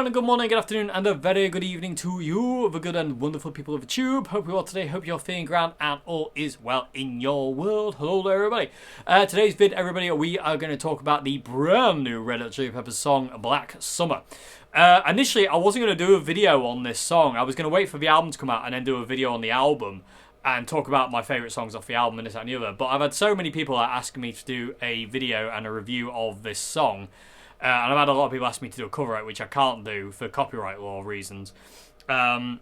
and good morning, good afternoon, and a very good evening to you, the good and wonderful people of the tube. Hope you are today, hope you're feeling grand and all is well in your world. Hello there, everybody. Today's vid, everybody, we are going to talk about the brand new Red Hot Chili Peppers song, Black Summer. Initially, I wasn't going to do a video on this song. I was going to wait for the album to come out and then do a video on the album and talk about my favourite songs off the album and this, that, and the other. But I've had so many people asking me to do a video and a review of this song. And I've had a lot of people ask me to do a cover art, which I can't do for copyright law reasons. But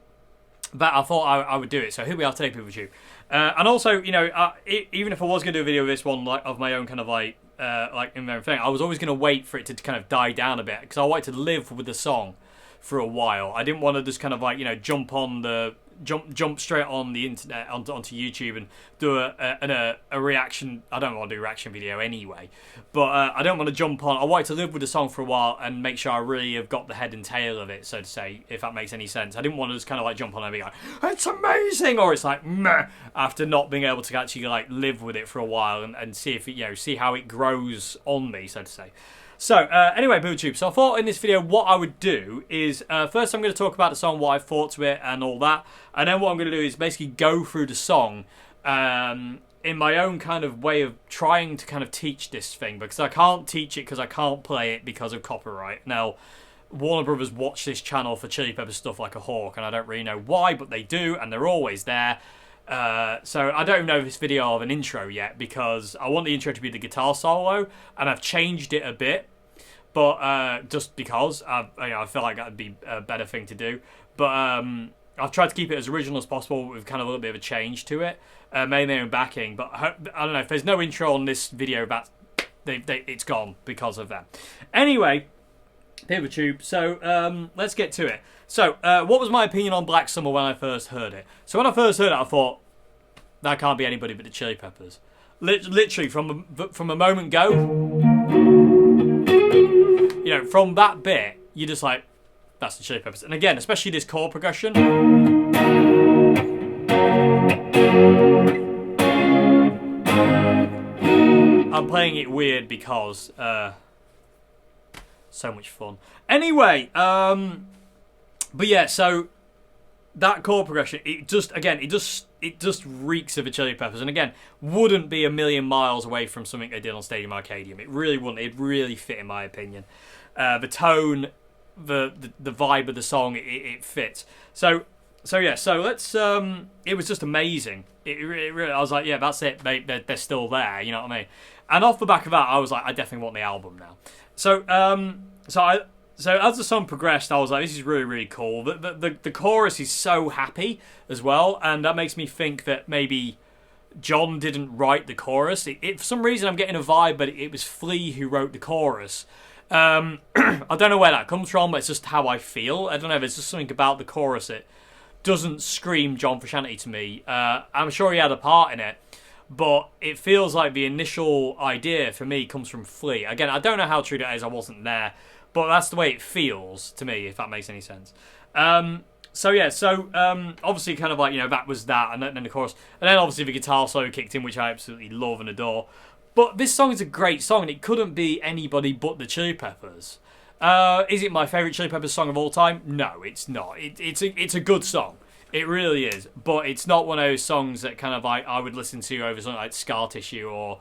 I thought I would do it. So here we are today, people tube. And also, you know, even if I was going to do a video of this one, like of my own kind of like in my own thing, I was always going to wait for it to kind of die down a bit because I wanted to live with the song for a while. I didn't want to just kind of like, you know, jump straight on the internet onto YouTube and do a reaction. I don't want to do a reaction video anyway, but I don't want to jump on. I wanted to live with the song for a while and make sure I really have got the head and tail of it, so to say, if that makes any sense. I didn't want to just kind of like jump on and be like, it's amazing, or it's like meh, after not being able to actually like live with it for a while and see if it, you know, see how it grows on me, so to say. So, anyway, BooTube, so I thought in this video what I would do is, first I'm going to talk about the song, what I thought to it and all that, and then what I'm going to do is basically go through the song in my own kind of way of trying to kind of teach this thing, because I can't teach it because I can't play it because of copyright. Now, Warner Brothers watch this channel for Chili Peppers stuff like a hawk, and I don't really know why, but they do, and they're always there. So I don't even know if this video of an intro yet, because I want the intro to be the guitar solo, and I've changed it a bit, but just because I feel like that'd be a better thing to do. But I've tried to keep it as original as possible with kind of a little bit of a change to it, maybe my own backing. But I don't know, if there's no intro on this video, it's gone because of that. Anyway, PivoTube. So let's get to it. So, what was my opinion on Black Summer when I first heard it? So when I first heard it, I thought, that can't be anybody but the Chili Peppers. Literally, from a moment go, you know, from that bit, you're just like, that's the Chili Peppers. And again, especially this chord progression. I'm playing it weird because, so much fun. Anyway, but yeah, so that chord progression, it just reeks of the Chili Peppers, and again, wouldn't be a million miles away from something they did on Stadium Arcadium. It really wouldn't. It really fit, in my opinion. The tone, the vibe of the song, it fits. So yeah. So let's. It was just amazing. It really. I was like, yeah, that's it. They're still there. You know what I mean? And off the back of that, I was like, I definitely want the album now. So So as the song progressed, I was like, this is really, really cool. The chorus is so happy as well, and that makes me think that maybe John didn't write the chorus. For some reason, I'm getting a vibe, but it was Flea who wrote the chorus. I don't know where that comes from, but it's just how I feel. I don't know, there's just something about the chorus that doesn't scream John Frusciante to me. I'm sure he had a part in it, but it feels like the initial idea for me comes from Flea. Again, I don't know how true that is, I wasn't there. But that's the way it feels to me, if that makes any sense. Obviously kind of like, you know, that was that, and then the chorus. And then obviously the guitar solo kicked in, which I absolutely love and adore. But this song is a great song, and it couldn't be anybody but the Chili Peppers. Is it my favourite Chili Peppers song of all time? No, it's not. It's a good song. It really is. But it's not one of those songs that kind of like I would listen to over something like Scar Tissue or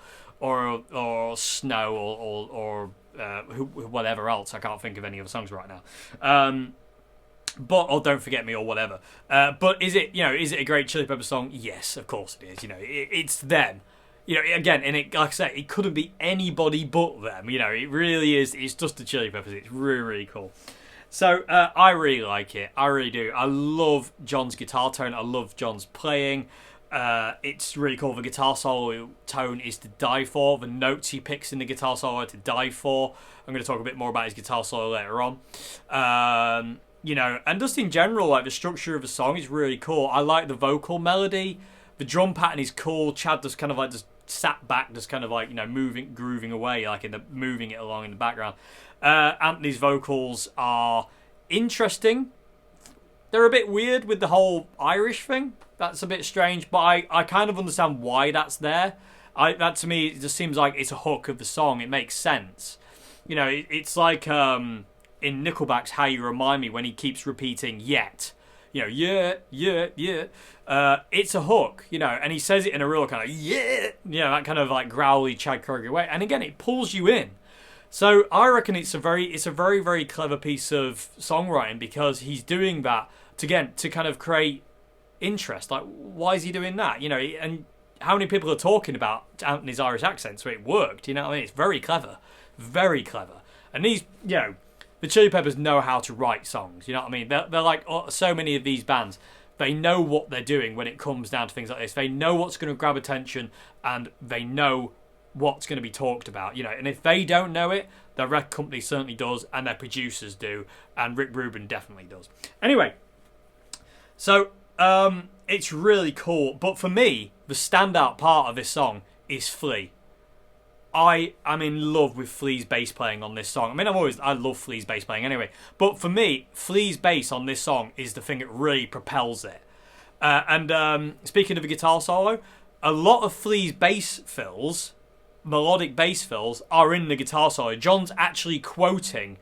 Snow or whatever else. I can't think of any other songs right now. Or Don't Forget Me or whatever. But is it a great Chili Peppers song? Yes, of course it is. You know, it's them. You know, again, and it, like I said, it couldn't be anybody but them. You know, it really is. It's just the Chili Peppers. It's really, really cool. So I really like it. I really do. I love John's guitar tone. I love John's playing. It's really cool. The guitar solo tone is to die for. The notes he picks in the guitar solo are to die for. I'm going to talk a bit more about his guitar solo later on. You know, and just in general, like the structure of the song is really cool. I like the vocal melody. The drum pattern is cool. Chad just kind of like just sat back, just kind of like, you know, grooving away, like moving it along in the background. Anthony's vocals are interesting. They're a bit weird with the whole Irish thing. That's a bit strange, but I kind of understand why that's there. That to me, it just seems like it's a hook of the song. It makes sense. You know, it's like in Nickelback's How You Remind Me when he keeps repeating yet. You know, yeah, yeah, yeah. It's a hook, you know, and he says it in a real kind of, yeah, you know, that kind of like growly Chad Kroeger way. And again, it pulls you in. So I reckon it's a very, very clever piece of songwriting because he's doing that to kind of create interest. Like, why is he doing that? You know, and how many people are talking about Anthony's Irish accent? So it worked, you know what I mean? It's very clever. Very clever. And these, you know, the Chili Peppers know how to write songs, you know what I mean? They're like so many of these bands. They know what they're doing when it comes down to things like this. They know what's going to grab attention and they know what's going to be talked about, you know. And if they don't know it, their record company certainly does and their producers do and Rick Rubin definitely does. Anyway, so it's really cool. But for me, the standout part of this song is Flea. I am in love with Flea's bass playing on this song. I mean, I love Flea's bass playing anyway. But for me, Flea's bass on this song is the thing that really propels it. And speaking of a guitar solo, a lot of Flea's bass fills, melodic bass fills, are in the guitar solo. John's actually quoting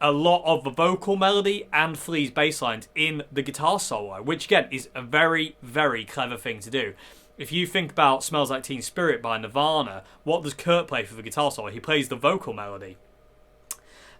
a lot of the vocal melody and Flea's bass lines in the guitar solo, which again is a very, very clever thing to do. If you think about Smells Like Teen Spirit by Nirvana, what does Kurt play for the guitar solo? He plays the vocal melody.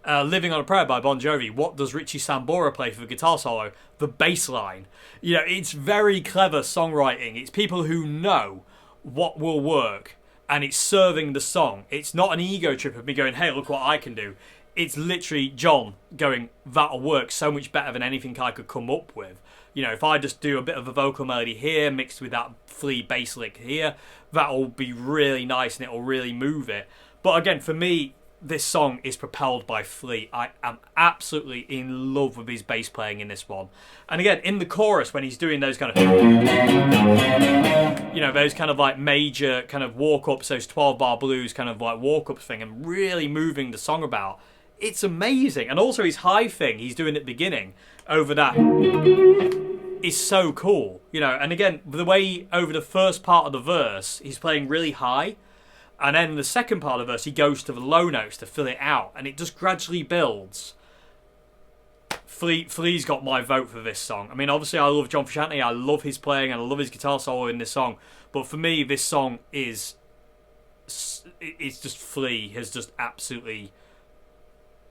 Living on a Prayer by Bon Jovi, what does Richie Sambora play for the guitar solo? The bass line. You know, it's very clever songwriting. It's people who know what will work, and it's serving the song. It's not an ego trip of me going, hey, look what I can do. It's literally John going, that'll work so much better than anything I could come up with. You know, if I just do a bit of a vocal melody here mixed with that Flea bass lick here, that'll be really nice and it'll really move it. But again, for me, this song is propelled by Flea. I am absolutely in love with his bass playing in this one. And again, in the chorus, when he's doing those kind of, you know, those kind of like major kind of walk-ups, those 12-bar blues kind of like walk-ups thing, and really moving the song about, it's amazing. And also his high thing he's doing at the beginning over that is so cool, you know. And again, the way over the first part of the verse he's playing really high, and then the second part of the verse he goes to the low notes to fill it out, and it just gradually builds. Flea's got my vote for this song. I mean, obviously I love John Frusciante, I love his playing and I love his guitar solo in this song, but for me this song is, it's just Flea has just absolutely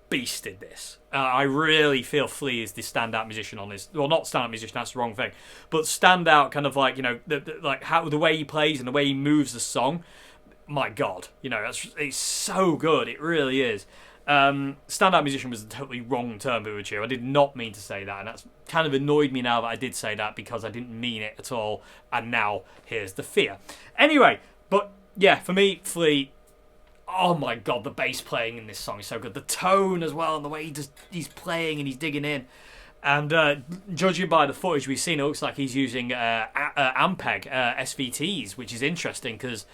beasted this. I really feel Flea is the standout musician on this. Well, not standout musician, that's the wrong thing, but standout kind of like, you know, like how the way he plays and the way he moves the song. My God, you know, it's so good. It really is. Standout musician was a totally wrong term, Boochio. I did not mean to say that, and that's kind of annoyed me now that I did say that because I didn't mean it at all, and now here's the fear. Anyway, but yeah, for me, Flea, oh my God, the bass playing in this song is so good. The tone as well, and the way he's playing and he's digging in. And judging by the footage we've seen, it looks like he's using Ampeg SVTs, which is interesting because,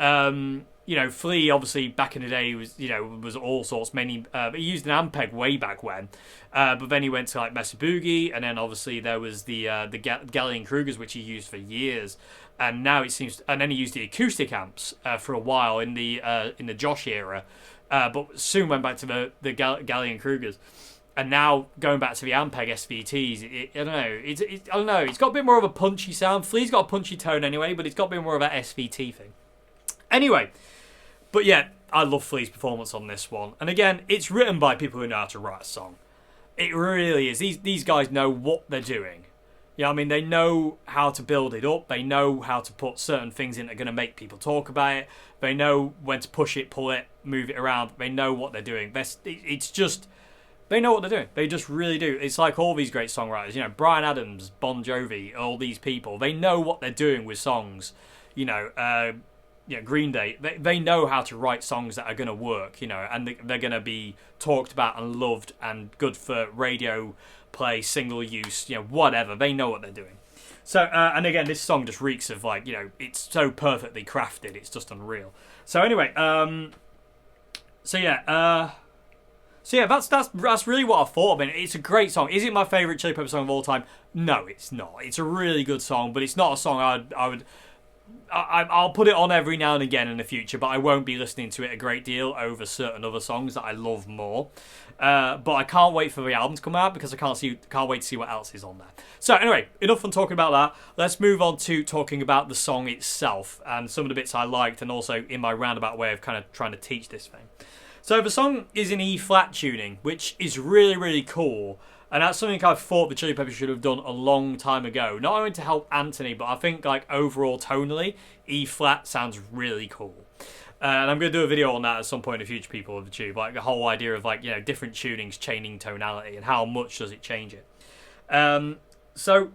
you know, Flea obviously back in the day was all sorts. Many, but he used an Ampeg way back when. But then he went to like Mesa Boogie, and then obviously there was the Gallien-Krugers, which he used for years. And now it seems, and then he used the acoustic amps for a while in the Josh era, but soon went back to the Gallien-Krugers, and now going back to the Ampeg SVTs. I don't know. I don't know. It's got a bit more of a punchy sound. Flea's got a punchy tone anyway, but it's got a bit more of that SVT thing. Anyway, but yeah, I love Flea's performance on this one, and again, it's written by people who know how to write a song. It really is. These guys know what they're doing. Yeah, I mean, they know how to build it up. They know how to put certain things in that are going to make people talk about it. They know when to push it, pull it, move it around. They know what they're doing. It's just, they know what they're doing. They just really do. It's like all these great songwriters, you know, Bryan Adams, Bon Jovi, all these people. They know what they're doing with songs. You know, Green Day. They know how to write songs that are going to work, you know, and they're going to be talked about and loved and good for radio play, single use, you know, whatever. They know what they're doing. So, and again, this song just reeks of, like, you know, it's so perfectly crafted. It's just unreal. So anyway, that's really what I thought. I mean, it's a great song. Is it my favourite Chili Peppers song of all time? No, it's not. It's a really good song, but it's not a song I would I'll put it on every now and again in the future, but I won't be listening to it a great deal over certain other songs that I love more. But I can't wait for the album to come out because I can't wait to see what else is on there. So anyway, enough on talking about that. Let's move on to talking about the song itself and some of the bits I liked, and also in my roundabout way of kind of trying to teach this thing. So the song is in E-flat tuning, which is really, really cool. And that's something I thought the Chili Peppers should have done a long time ago. Not only to help Anthony, but I think like overall tonally, E-flat sounds really cool. And I'm going to do a video on that at some point in the future, people of the tube. Like the whole idea of like, you know, different tunings chaining tonality and how much does it change it. So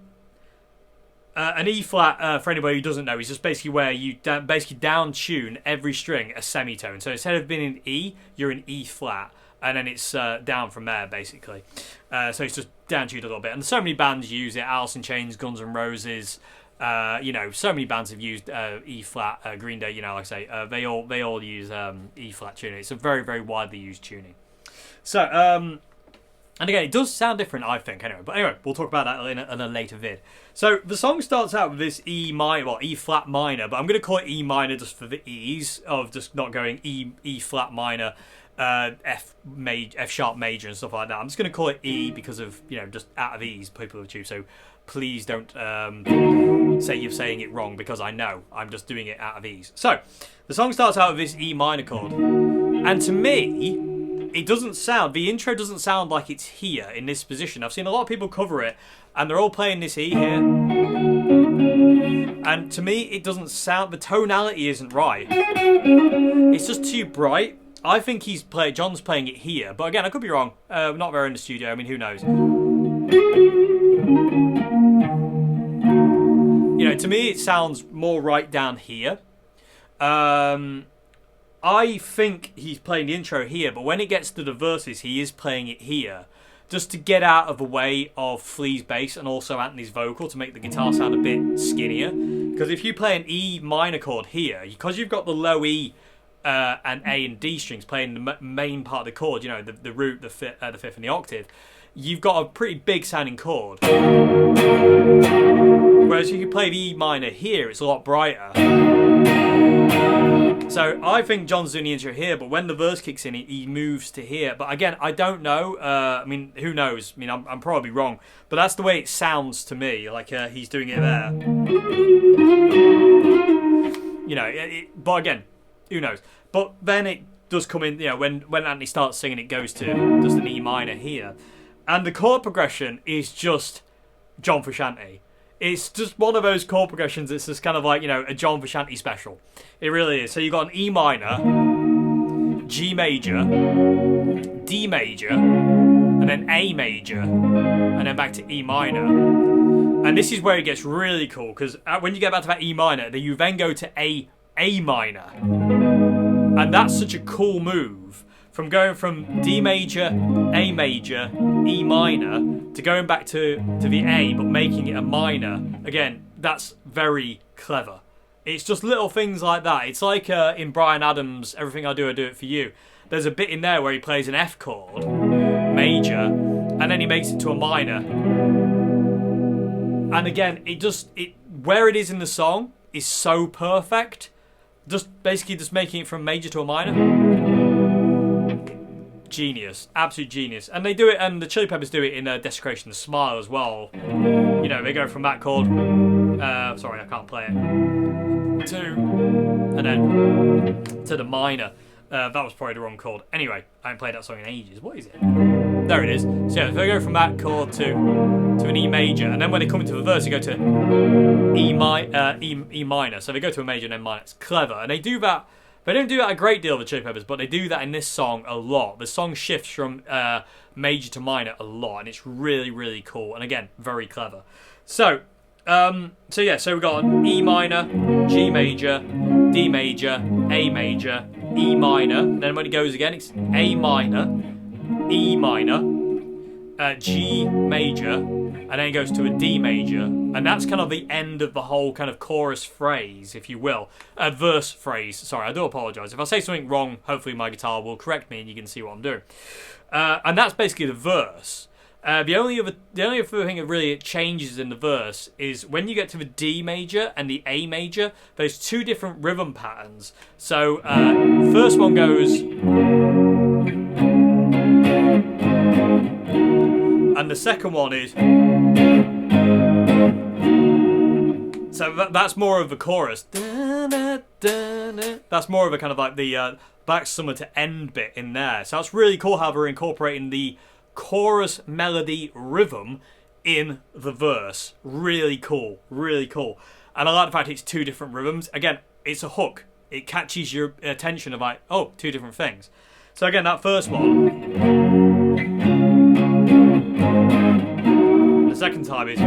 an E-flat, for anybody who doesn't know, is just basically where you basically down tune every string a semitone. So instead of being in E, you're in E-flat. And then it's down from there, basically. So it's just down tuned a little bit. And so many bands use it. Alice in Chains, Guns N' Roses. You know, so many bands have used E-flat. Green Day, you know, like I say, they all use E-flat tuning. It's a very, very widely used tuning. So, and again, it does sound different, I think, anyway. But anyway, we'll talk about that in a later vid. So the song starts out with this E-flat minor, but I'm going to call it E minor just for the ease of just not going E-flat minor, F sharp major and stuff like that. I'm just going to call it E because of, you know, just out of ease, people of the tube. So please don't say you're saying it wrong, because I know I'm just doing it out of ease. So the song starts out with this E minor chord, and to me, it doesn't sound, the intro doesn't sound like it's here in this position. I've seen a lot of people cover it, and they're all playing this E here, and to me, it doesn't sound, the tonality isn't right. It's just too bright. I think John's playing it here, but again, I could be wrong. Not there in the studio. I mean, who knows? You know, to me, it sounds more right down here. I think he's playing the intro here, but when it gets to the verses, he is playing it here, just to get out of the way of Flea's bass and also Anthony's vocal to make the guitar sound a bit skinnier. Because if you play an E minor chord here, because you've got the low E and A and D strings playing the main part of the chord, you know, the root, the fifth and the octave, you've got a pretty big sounding chord. Whereas if you play the E minor here, it's a lot brighter. So I think John's doing the intro here, but when the verse kicks in, he moves to here. But again, I don't know. I mean, who knows? I mean, I'm probably wrong, but that's the way it sounds to me. Like he's doing it there. You know, but again, who knows? But then it does come in, you know, when Anthony starts singing, it goes to just an E minor here. And the chord progression is just John Frusciante. It's just one of those chord progressions that's just kind of like, you know, a John Frusciante special. It really is. So you've got an E minor, G major, D major, and then A major, and then back to E minor. And this is where it gets really cool, because when you get back to that E minor, then you then go to A minor. And that's such a cool move, from going from D major, A major, E minor, to going back to the A, but making it a minor. Again, that's very clever. It's just little things like that. It's like in Bryan Adams' Everything I Do It For You. There's a bit in there where he plays an F chord, major, and then he makes it to a minor. And again, where it is in the song is so perfect. Just basically just making it from major to a minor. Genius, absolute genius. And they do it, and the Chili Peppers do it in Desecration of Smile as well. You know, they go from that chord, sorry, I can't play it, and then to the minor. That was probably the wrong chord. Anyway, I haven't played that song in ages. What is it? There it is. So yeah, they go from that chord to an E major, and then when they come into the verse, they go to E minor. So they go to a major and then minor. It's clever, and they do that. They don't do that a great deal, the Chili Peppers, but they do that in this song a lot. The song shifts from major to minor a lot, and it's really, really cool. And again, very clever. So we've got an E minor, G major, D major, A major, E minor. And then when it goes again, it's A minor, E minor, G major, and then it goes to a D major. And that's kind of the end of the whole kind of chorus phrase, if you will. Verse phrase. Sorry, I do apologise. If I say something wrong, hopefully my guitar will correct me and you can see what I'm doing. And that's basically the verse. The only other thing that really changes in the verse is when you get to the D major and the A major. There's two different rhythm patterns. So first one goes, and the second one is. So that's more of the chorus. That's more of a kind of like the back summer to end bit in there. So that's really cool how they're incorporating the chorus melody rhythm in the verse. Really cool, really cool. And I like the fact it's two different rhythms. Again, it's a hook. It catches your attention of like, oh, two different things. So again, that first one. The second time is.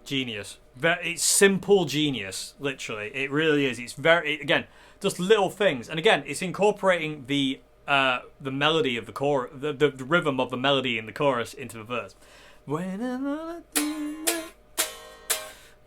Genius. It's simple genius, literally. It really is. It's again, just little things. And again, it's incorporating the melody of the chorus, the rhythm of the melody in the chorus into the verse.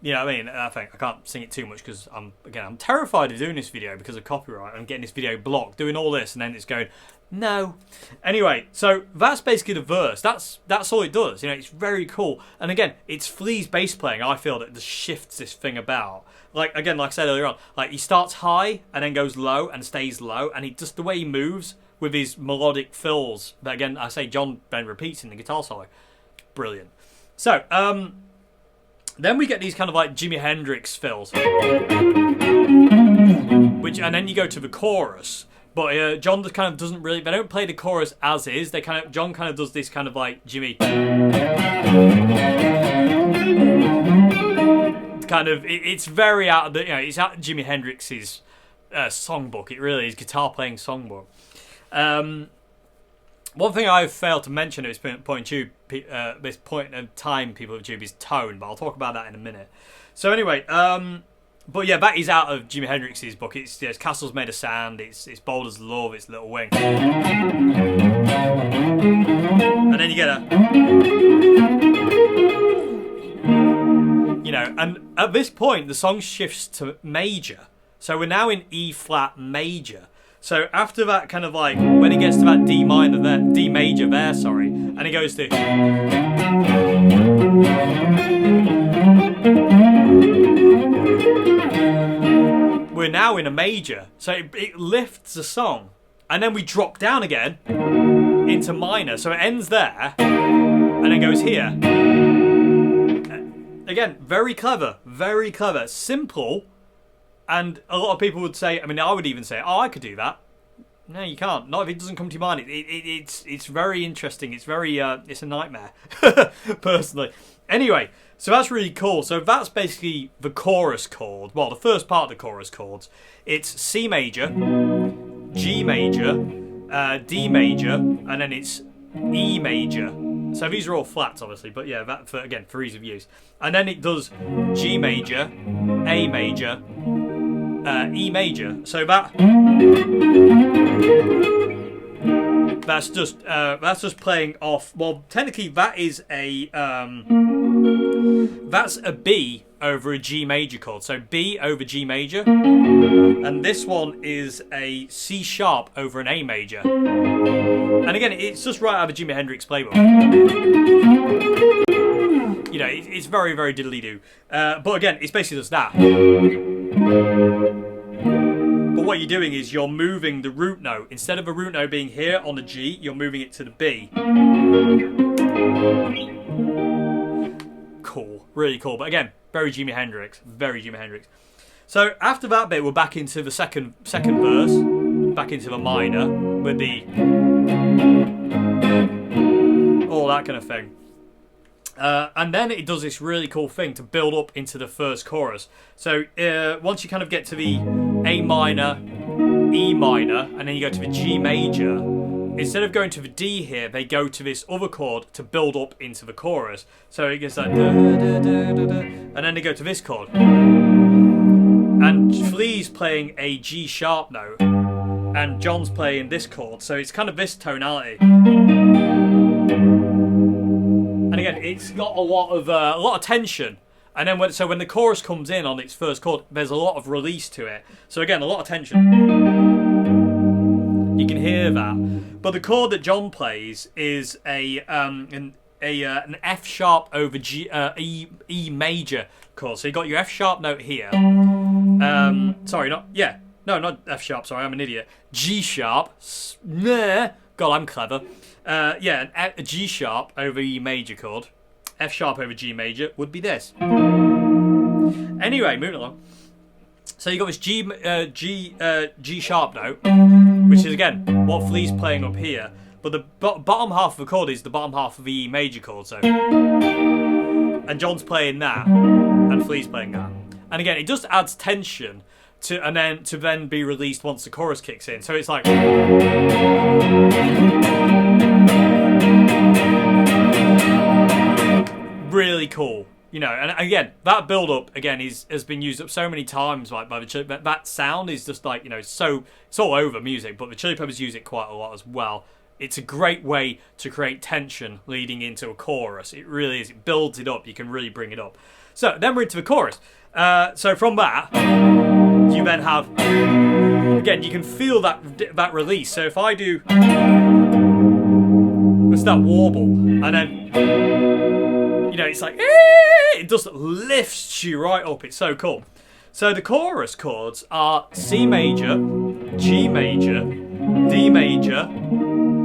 You know what I mean? I think I can't sing it too much because I'm terrified of doing this video because of copyright. I'm getting this video blocked, doing all this, and then it's going, no. Anyway, so that's basically the verse. That's all it does. You know, it's very cool. And again, it's Flea's bass playing. I feel that just shifts this thing about. Like I said earlier on, like he starts high and then goes low and stays low, and just the way he moves with his melodic fills. But again, I say John then repeats in the guitar solo. Brilliant. So, then we get these kind of like Jimi Hendrix fills, and then you go to the chorus. But John just kind of doesn't really. They don't play the chorus as is. John kind of does this kind of like Jimmy. Kind of. It's very out of the. It's out of Jimi Hendrix's songbook. It really is guitar playing songbook. One thing I've failed to mention at this point in time, people of Tube, is tone, but I'll talk about that in a minute. So anyway, but yeah, that is out of Jimi Hendrix's book. It's Castles Made of Sand, it's Bold as Love, it's Little Wing. And then you get a... You know, and at this point, the song shifts to major. So we're now in E flat major. So after that kind of like, when it gets to that D minor there, D major there, sorry, and it goes to... We're now in a major, so it lifts the song, and then we drop down again into minor, so it ends there, and then goes here. Again, very clever, simple. And a lot of people would say, I mean, I would even say, oh, I could do that. No, you can't. Not if it doesn't come to your mind. It's very interesting. It's very, it's a nightmare, personally. Anyway, so that's really cool. So that's basically the chorus chord. Well, the first part of the chorus chords. It's C major, G major, D major, and then it's E major. So these are all flats, obviously, but yeah, that for ease of use. And then it does G major, A major, E major. So that's just playing off. Well, technically that is that's a B over a G major chord. So B over G major, and this one is a C sharp over an A major. And again, it's just right out of a Jimi Hendrix playbook. You know, it's very, very diddly-do. But again, it's basically just that. But what you're doing is you're moving the root note. Instead of a root note being here on the G, you're moving it to the B. Cool. Really cool. But again, very Jimi Hendrix. Very Jimi Hendrix. So after that bit, we're back into the second verse. Back into the minor with the... all that kind of thing. And then it does this really cool thing to build up into the first chorus. So once you kind of get to the A minor, E minor, and then you go to the G major, instead of going to the D here, they go to this other chord to build up into the chorus. So it gets like, da, da, da, da, da, and then they go to this chord. And Flea's playing a G sharp note, and John's playing this chord. So it's kind of this tonality. And again, it's got a lot of tension. And then when the chorus comes in on its first chord, there's a lot of release to it. So again, a lot of tension. can hear that. But the chord that John plays is an F sharp over E major chord. So you got your F sharp note here. Not F sharp. Sorry, I'm an idiot. G sharp. God, I'm clever. A G sharp over E major chord. F sharp over G major would be this. Anyway, moving along. So you got this G sharp note, which is again what Flea's playing up here. But the bottom half of the chord is the bottom half of the E major chord. So, and John's playing that, and Flea's playing that. And again, it just adds tension to then be released once the chorus kicks in. So it's like really cool, you know. And again, that build up again has been used up so many times, like by the Chili Peppers. That sound is just like, you know, it's all over music, but the Chili Peppers use it quite a lot as well. It's a great way to create tension leading into a chorus. It really is. It builds it up. You can really bring it up. So then we're into the chorus. So from that, you then have, again, you can feel that release. So if I do, it's that warble, and then, you know, it's like, it just lifts you right up. It's so cool. So the chorus chords are C major, G major, D major,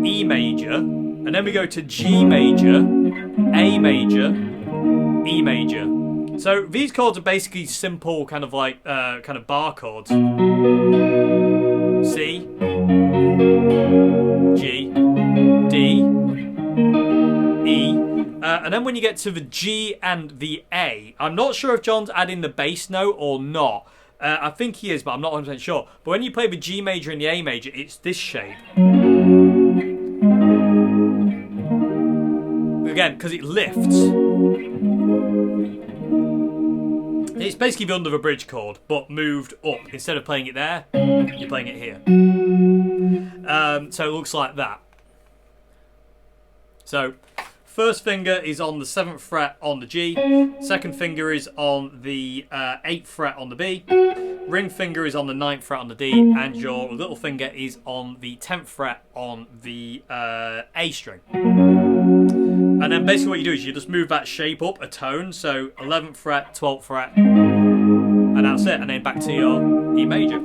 E major, and then we go to G major, A major, E major. So these chords are basically simple kind of like kind of bar chords. C, G, D, E, and then when you get to the G and the A, I'm not sure if John's adding the bass note or not. I think he is, but I'm not 100% sure. But when you play the G major and the A major, it's this shape. Again, because it lifts. It's basically the under the bridge chord, but moved up. Instead of playing it there, you're playing it here. So it looks like that. So, first finger is on the 7th fret on the G. Second finger is on the 8th fret on the B. Ring finger is on the 9th fret on the D. And your little finger is on the 10th fret on the A string. And then basically what you do is you just move that shape up a tone. So 11th fret, 12th fret, and that's it. And then back to your E major.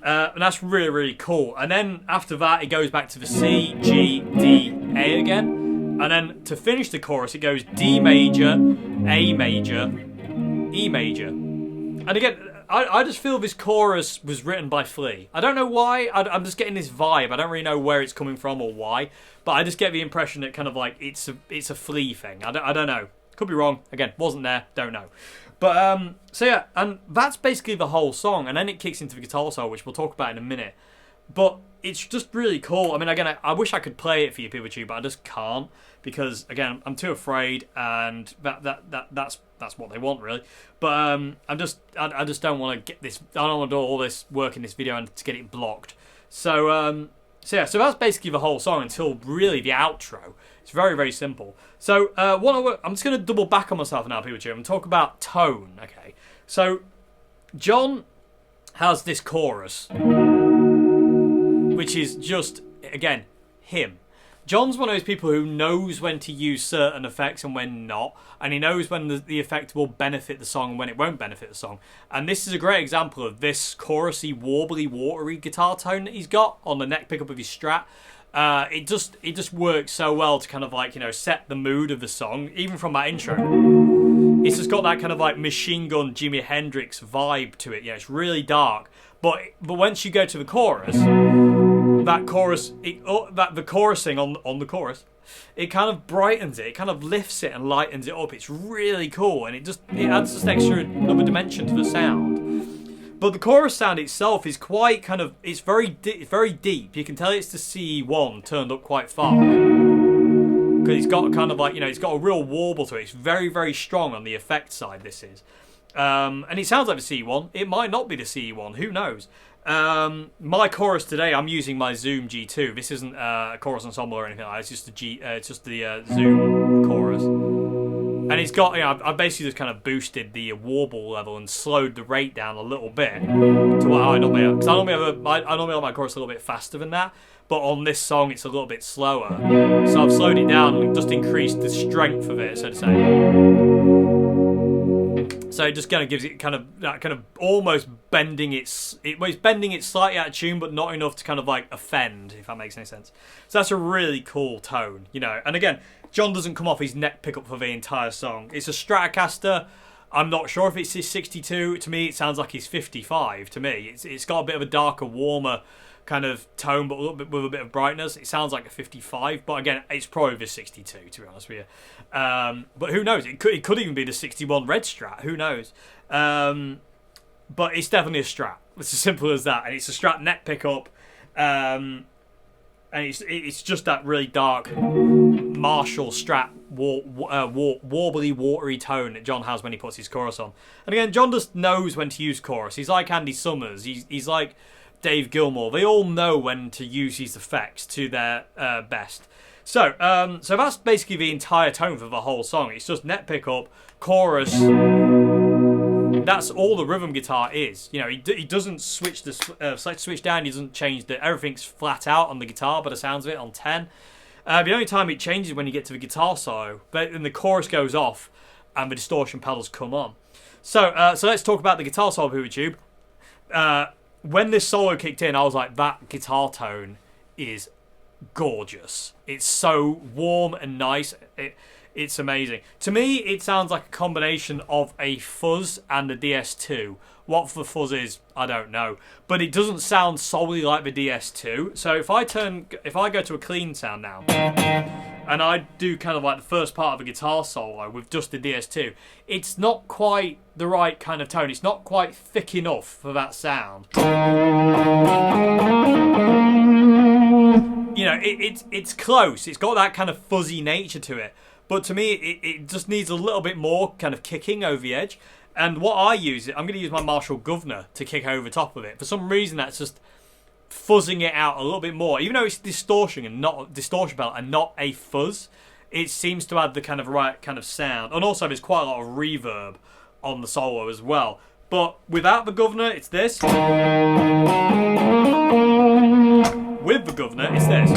And that's really, really cool. And then after that, it goes back to the C, G, D, A again. And then to finish the chorus, it goes D major, A major, E major. And again, I just feel this chorus was written by Flea. I don't know why. I'm just getting this vibe. I don't really know where it's coming from or why. But I just get the impression that kind of like it's a Flea thing. I don't know. Could be wrong. Again, wasn't there. Don't know. But so yeah, and that's basically the whole song. And then it kicks into the guitar solo, which we'll talk about in a minute. But it's just really cool. I mean, again, I wish I could play it for you people too, but I just can't because again, I'm too afraid, and that's what they want really. But I just don't want to get this. I don't want to do all this work in this video and to get it blocked. So yeah, so that's basically the whole song until really the outro. It's very, very simple. So I'm just going to double back on myself now, people. I'm going to talk about tone. Okay, so John has this chorus, which is just, again, him. John's one of those people who knows when to use certain effects and when not, and he knows when the effect will benefit the song and when it won't benefit the song. And this is a great example of this chorusy, warbly, watery guitar tone that he's got on the neck pickup of his Strat. It just works so well to kind of like, you know, set the mood of the song, even from that intro. It's just got that kind of like Machine Gun Jimi Hendrix vibe to it. Yeah, it's really dark, but once you go to the chorus, the chorusing on the chorus, it kind of brightens it, kind of lifts it and lightens it up. It's really cool, and it adds just another dimension to the sound. But the chorus sound itself is quite kind of, it's very deep. You can tell it's the CE1 turned up quite far. Because it's got kind of like, you know, it's got a real warble to it. It's very, very strong on the effect side, this is. And it sounds like the CE1. It might not be the CE1, who knows? My chorus today, I'm using my Zoom G2. This isn't a chorus ensemble or anything like that. It's just the Zoom chorus. And it's got, I've basically just kind of boosted the warble level and slowed the rate down a little bit to what I normally have. Because I normally have my chorus a little bit faster than that, but on this song it's a little bit slower. So I've slowed it down and just increased the strength of it, so to say. So it just kind of gives it that kind of almost bending it's bending it slightly out of tune, but not enough to kind of like offend, if that makes any sense. So that's a really cool tone, And again, John doesn't come off his neck pickup for the entire song. It's a Stratocaster. I'm not sure if it's his 62. To me, it sounds like he's 55. To me, it's got a bit of a darker, warmer kind of tone, but with a bit of brightness. It sounds like a 55, but again, it's probably the 62, to be honest with you. But who knows? It could even be the 61 red Strat. Who knows? But it's definitely a Strat. It's as simple as that, and it's a Strat neck pickup. And it's just that really dark Marshall Strat warbly, watery tone that John has when he puts his chorus on. And again, John just knows when to use chorus. He's like Andy Summers. He's like Dave Gilmour. They all know when to use these effects to their best. So that's basically the entire tone for the whole song. It's just net pickup, chorus. That's all the rhythm guitar is. He doesn't switch the switch down. He doesn't change everything's flat out on the guitar, by the sounds of it, on 10. The only time it changes when you get to the guitar solo, but then the chorus goes off and the distortion pedals come on. So let's talk about the guitar solo, PuvaTube. When this solo kicked in, I was like, that guitar tone is gorgeous. It's so warm and nice. It's amazing. To me, it sounds like a combination of a fuzz and a DS2. What the fuzz is, I don't know. But it doesn't sound solely like the DS2. So if I go to a clean sound now, and I do kind of like the first part of a guitar solo with just the DS2, it's not quite the right kind of tone. It's not quite thick enough for that sound. It's close. It's got that kind of fuzzy nature to it. But to me, it just needs a little bit more kind of kicking over the edge. And what I'm going to use my Marshall Governor to kick over top of it. For some reason, that's just fuzzing it out a little bit more. Even though it's distortion pedal and not a fuzz, it seems to add the kind of right kind of sound. And also, there's quite a lot of reverb on the solo as well. But without the Governor, it's this. With the Governor, it's this.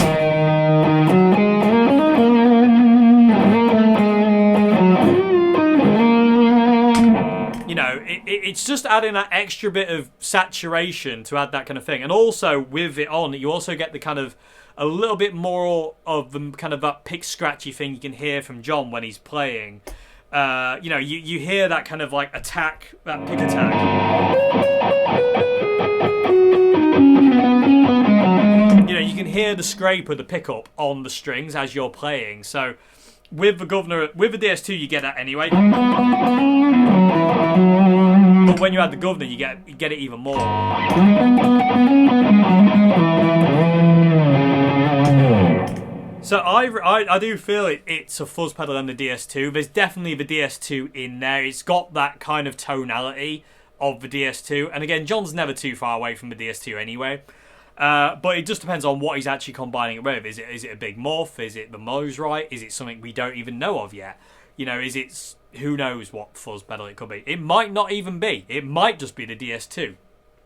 It's just adding that extra bit of saturation to add that kind of thing. And also, with it on, you also get the kind of a little bit more of the kind of that pick scratchy thing you can hear from John when he's playing. You hear that kind of like attack, that pick attack. You can hear the scrape of the pickup on the strings as you're playing. So with the Governor, with the DS2, you get that anyway. But when you add the Governor, you get it even more. So I do feel it's a fuzz pedal on the DS2. There's definitely the DS2 in there. It's got that kind of tonality of the DS2. And again, John's never too far away from the DS2 anyway. But it just depends on what he's actually combining it with. Is it a big morph? Is it the Mosrite? Is it something we don't even know of yet? Is it... Who knows what fuzz pedal it could be? It might not even be. It might just be the DS2.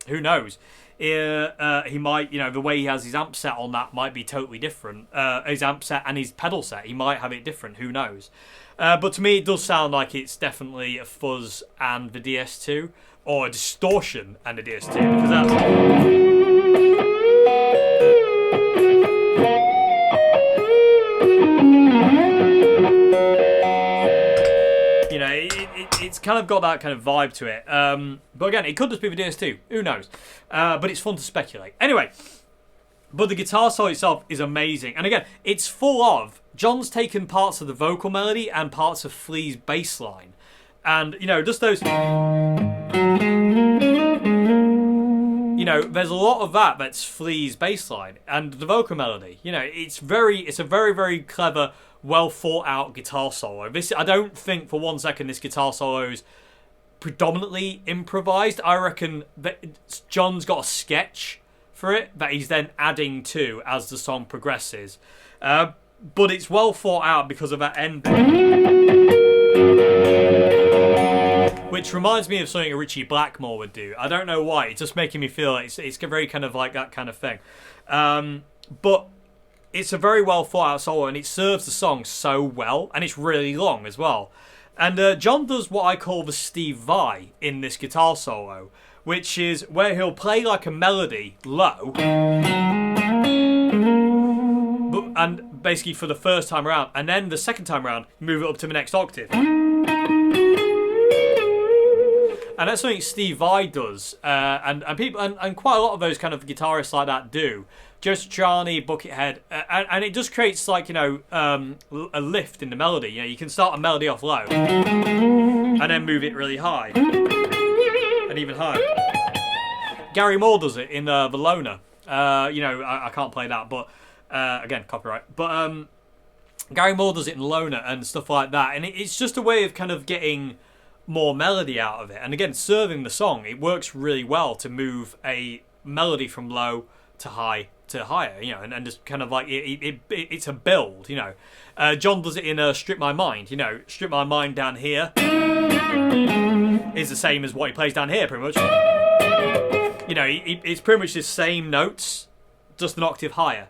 Who knows? He might, the way he has his amp set on that might be totally different. His amp set and his pedal set, he might have it different. Who knows? But to me, it does sound like it's definitely a fuzz and the DS2, or a distortion and the DS2, because that's... It's kind of got that kind of vibe to it. But again, it could just be the DS2. Who knows? But it's fun to speculate. Anyway, but the guitar solo itself is amazing. And again, it's full of... John's taken parts of the vocal melody and parts of Flea's bass line. And, just those... there's a lot of that's Flea's bass line. And the vocal melody. It's a very, very clever... well thought out guitar solo. I don't think for 1 second this guitar solo is predominantly improvised. I reckon that John's got a sketch for it that he's then adding to as the song progresses. But it's well thought out because of that end bit. Which reminds me of something Richie Blackmore would do. I don't know why. It's just making me feel it's very kind of like that kind of thing. But it's a very well thought out solo, and it serves the song so well, and it's really long as well. And John does what I call the Steve Vai in this guitar solo, which is where he'll play like a melody low, and basically for the first time around, and then the second time around, move it up to the next octave. And that's something Steve Vai does, and people and quite a lot of those kind of guitarists like that do. Joe Satriani, Buckethead, and it just creates like, you know, a lift in the melody. You know, you can start a melody off low and then move it really high and even higher. Gary Moore does it in the Loner. You know, I can't play that, but again, copyright. But Gary Moore does it in Loner and stuff like that, and it's just a way of kind of getting more melody out of it. And again, serving the song, it works really well to move a melody from low to high to higher, you know, and just kind of like it's a build, you know. John does it in Strip My Mind, you know. Strip My Mind down here is the same as what he plays down here, pretty much. You know, it's pretty much the same notes, just an octave higher.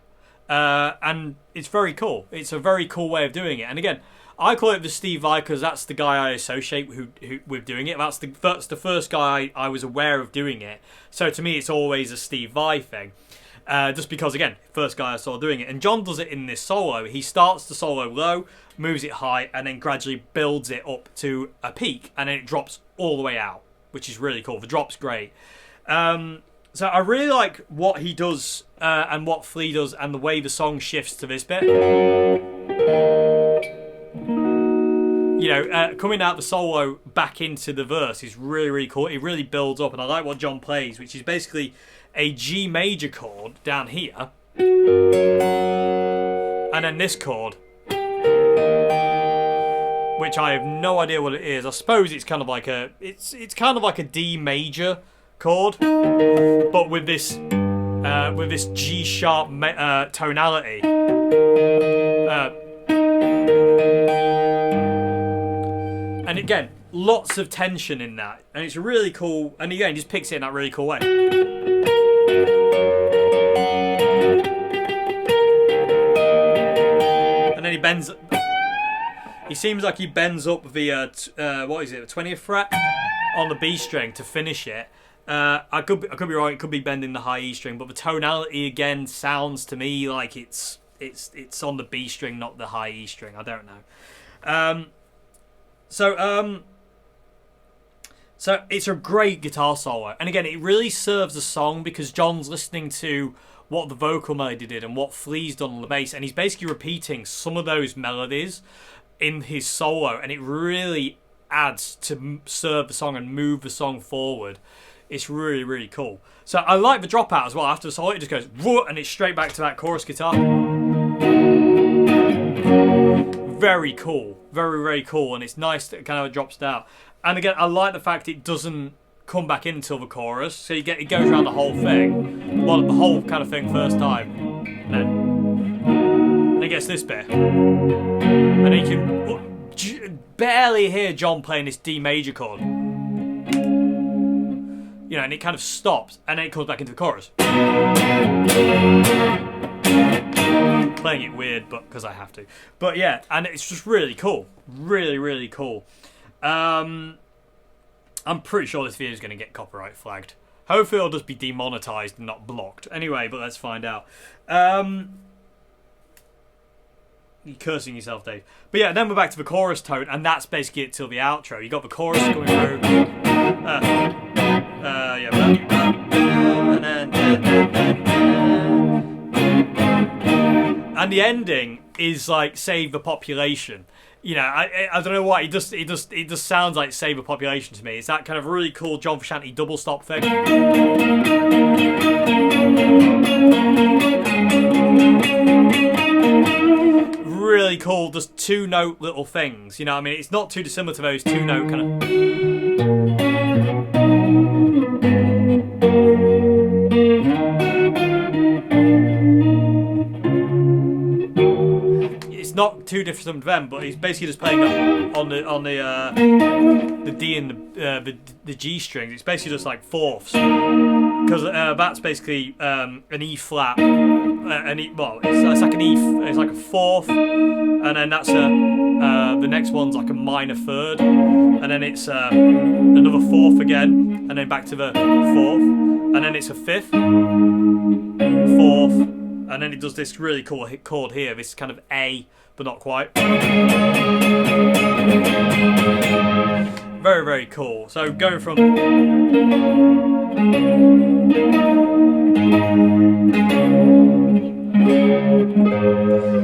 And it's very cool. It's a very cool way of doing it. And again, I call it the Steve Vai because that's the guy I associate with doing it. That's the first guy I was aware of doing it. So to me, it's always a Steve Vai thing. Just because, again, first guy I saw doing it. And John does it in this solo. He starts the solo low, moves it high, and then gradually builds it up to a peak. And then it drops all the way out, which is really cool. The drop's great. So I really like what he does and what Flea does and the way the song shifts to this bit. You know, coming out the solo back into the verse is really, really cool. It really builds up, and I like what John plays, which is basically a G major chord down here, and then this chord, which I have no idea what it is. I suppose it's kind of like it's kind of like a D major chord, but with this G sharp tonality. And again, lots of tension in that, and it's really cool. And again, he just picks it in that really cool way. And then he bends. He seems like he bends up the what is it, the 20th fret on the B string to finish it. I could be wrong. It could be bending the high E string, but the tonality again sounds to me like it's on the B string, not the high E string. I don't know. So it's a great guitar solo, and again, it really serves the song because John's listening to what the vocal melody did and what Flea's done on the bass, and he's basically repeating some of those melodies in his solo, and it really adds to serve the song and move the song forward. It's really, really cool. So I like the dropout as well. After the solo, it just goes whoa, and it's straight back to that chorus guitar. Very cool. Very, very cool, and it's nice that it kind of drops down. And again, I like the fact it doesn't come back in until the chorus, so it goes around the whole thing, well, the whole kind of thing first time, and then it gets this bit, and then you can barely hear John playing this D major chord, you know, and it kind of stops, and then it comes back into the chorus. Playing it weird, but because I have to. But yeah, and it's just really cool. Really, really cool. I'm pretty sure this video is going to get copyright flagged. Hopefully it'll just be demonetized and not blocked. Anyway, but let's find out. You're cursing yourself, Dave. But yeah, then we're back to the chorus tone, and that's basically it till the outro. You got the chorus going through. And the ending is like Save the Population. You know, I don't know why, it just sounds like Save the Population to me. It's that kind of really cool John Frusciante double stop thing. Really cool, just two note little things. You know what I mean? It's not too dissimilar to those two note kind of. It's not two different them, but he's basically just playing on the D and the G strings. It's basically just like fourths, because that's basically an E flat, it's like an E, it's like a fourth, and then that's the next one's like a minor third, and then it's another fourth again, and then back to the fourth, and then it's a fifth, fourth, and then it does this really cool chord here, this kind of A, but not quite. Very, very cool. So going from...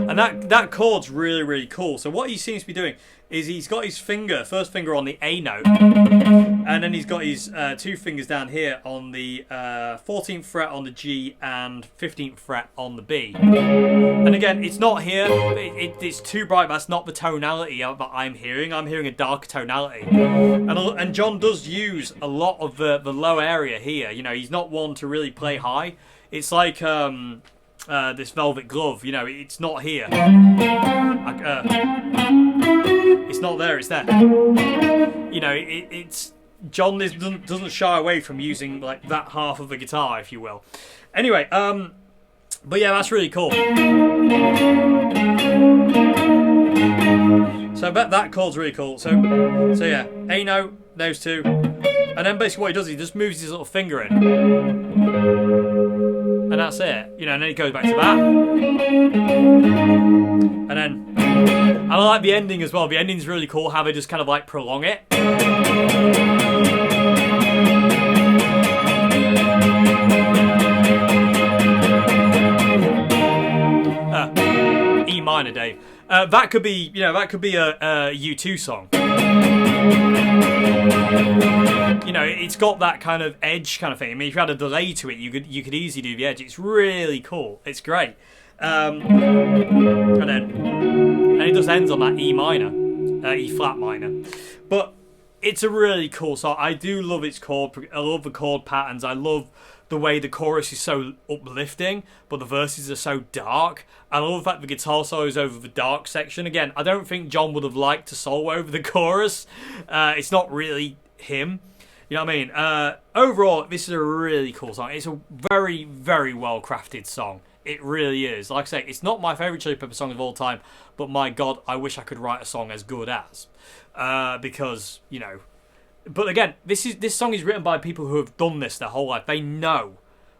And that chord's really, really cool. So what he seems to be doing is he's got his first finger on the A note, and then he's got his two fingers down here on the 14th fret on the G and 15th fret on the B. And again, it's not here, it's too bright, but that's not the tonality that I'm hearing. I'm hearing a darker tonality. And John does use a lot of the low area here. You know, he's not one to really play high. It's like this Velvet Glove, you know, it's not here. It's not there, it's there. You know, it's John doesn't shy away from using like that half of the guitar, if you will. Anyway, but yeah, that's really cool. So that chord's really cool. So yeah, A note, those two, and then basically what he does, he just moves his little finger in, and that's it. You know, and then he goes back to that, and then. And I like the ending as well. The ending's really cool, how they just kind of like prolong it. E minor, Dave. That could be, you know, that could be a U2 song. You know, it's got that kind of edge kind of thing. I mean, if you had a delay to it, you could easily do the edge. It's really cool. It's great. And it just ends on that E minor, E flat minor. But it's a really cool song. I do love its chord. I love the chord patterns. I love the way the chorus is so uplifting, but the verses are so dark. I love the fact the guitar solo is over the dark section. Again, I don't think John would have liked to solo over the chorus. It's not really him. You know what I mean? Overall, this is a really cool song. It's a very, very well crafted song. It really is. Like I say, it's not my favourite Chili Pepper song of all time, but my God, I wish I could write a song as good as. Because, you know... But again, this song is written by people who have done this their whole life. They know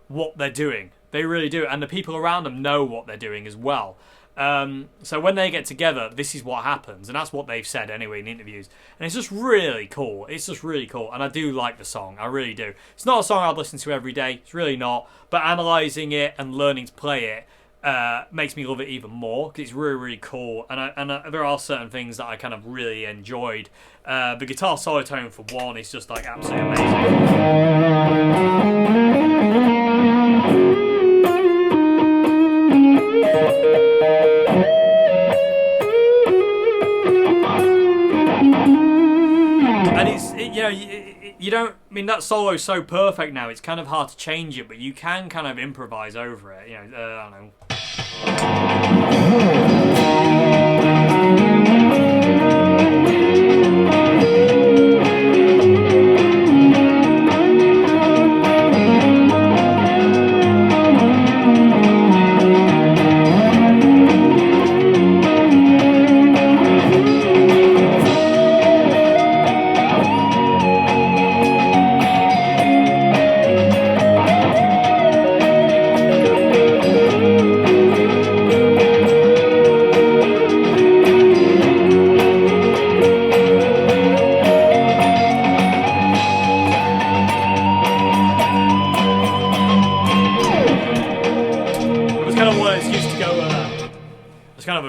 what they're doing. They really do. And the people around them know what they're doing as well. So when they get together, this is what happens. And that's what they've said anyway in interviews. And it's just really cool. It's just really cool. And I do like the song. I really do. It's not a song I'd listen to every day. It's really not. But analysing it and learning to play it makes me love it even more. Because it's really, really cool. And there are certain things that I kind of really enjoyed. The guitar solo tone, for one, is just like absolutely amazing. And you know, you don't, I mean, that solo's so perfect now, it's kind of hard to change it, but you can kind of improvise over it, you know, I don't know.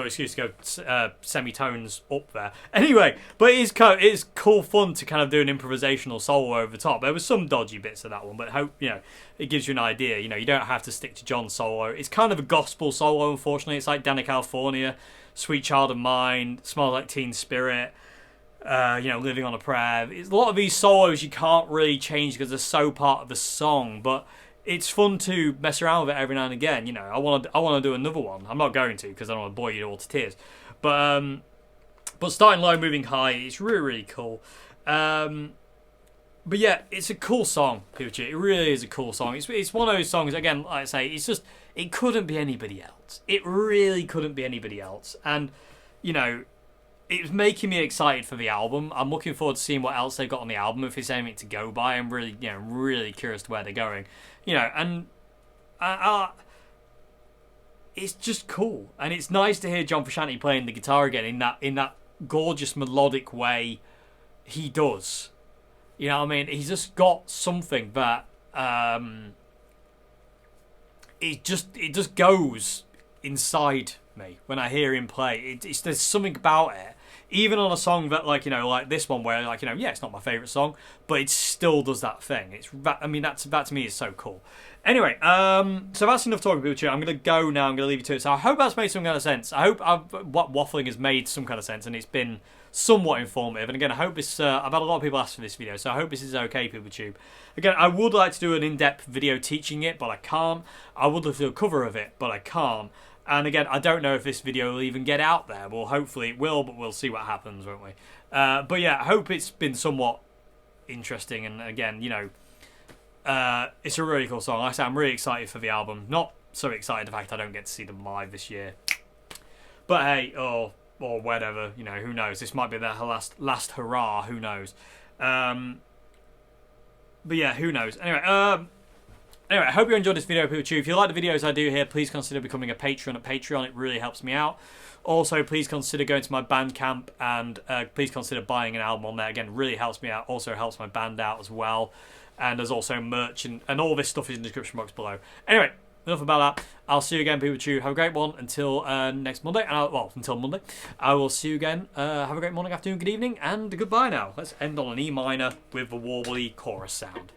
Excuse to go semitones up there. Anyway, but it is cool fun to kind of do an improvisational solo over the top. There was some dodgy bits of that one, but hope, you know, it gives you an idea. You know, you don't have to stick to John's solo. It's kind of a gospel solo, unfortunately. It's like Danny California, Sweet Child of Mine, Smells Like Teen Spirit, you know, Living on a Prayer. It's a lot of these solos you can't really change because they're so part of the song, but it's fun to mess around with it every now and again. You know, I want to do another one. I'm not going to because I don't want to bore you all to tears. But starting low, moving high, it's really, really cool. But yeah, it's a cool song, Pikachu. It really is a cool song. It's one of those songs, again, like I say, it's just, it couldn't be anybody else. It really couldn't be anybody else. And, you know, it was making me excited for the album. I'm looking forward to seeing what else they've got on the album, if it's anything to go by. I'm really, you know, really curious to where they're going. You know, and it's just cool. And it's nice to hear John Frusciante playing the guitar again in that gorgeous melodic way he does. You know what I mean? He's just got something that it just goes inside me when I hear him play. There's something about it. Even on a song that, like, you know, like this one where, like, you know, yeah, it's not my favourite song, but it still does that thing. That to me is so cool. Anyway, so that's enough talking about Pikachu. I'm going to go now. I'm going to leave you to it. So I hope that's made some kind of sense. I hope what waffling has made some kind of sense, and it's been somewhat informative. And again, I hope this, I've had a lot of people ask for this video, so I hope this is okay, PeopleTube. Again, I would like to do an in-depth video teaching it, but I can't. I would love to do a cover of it, but I can't. And again, I don't know if this video will even get out there. Well, hopefully it will, but we'll see what happens, won't we? But yeah, I hope it's been somewhat interesting. And again, you know, it's a really cool song. Like I say, I'm really excited for the album. Not so excited the fact I don't get to see them live this year. But hey, or whatever, you know, who knows? This might be their last hurrah. Who knows? But yeah, who knows? Anyway, I hope you enjoyed this video, PeopleTube. If you like the videos I do here, please consider becoming a patron at Patreon. It really helps me out. Also, please consider going to my Bandcamp and please consider buying an album on there. Again, really helps me out. Also helps my band out as well. And there's also merch and all this stuff is in the description box below. Anyway, enough about that. I'll see you again, PeopleTube. Have a great one until next Monday. Until Monday. I will see you again. Have a great morning, afternoon, good evening, and goodbye now. Let's end on an E minor with the warbly chorus sound.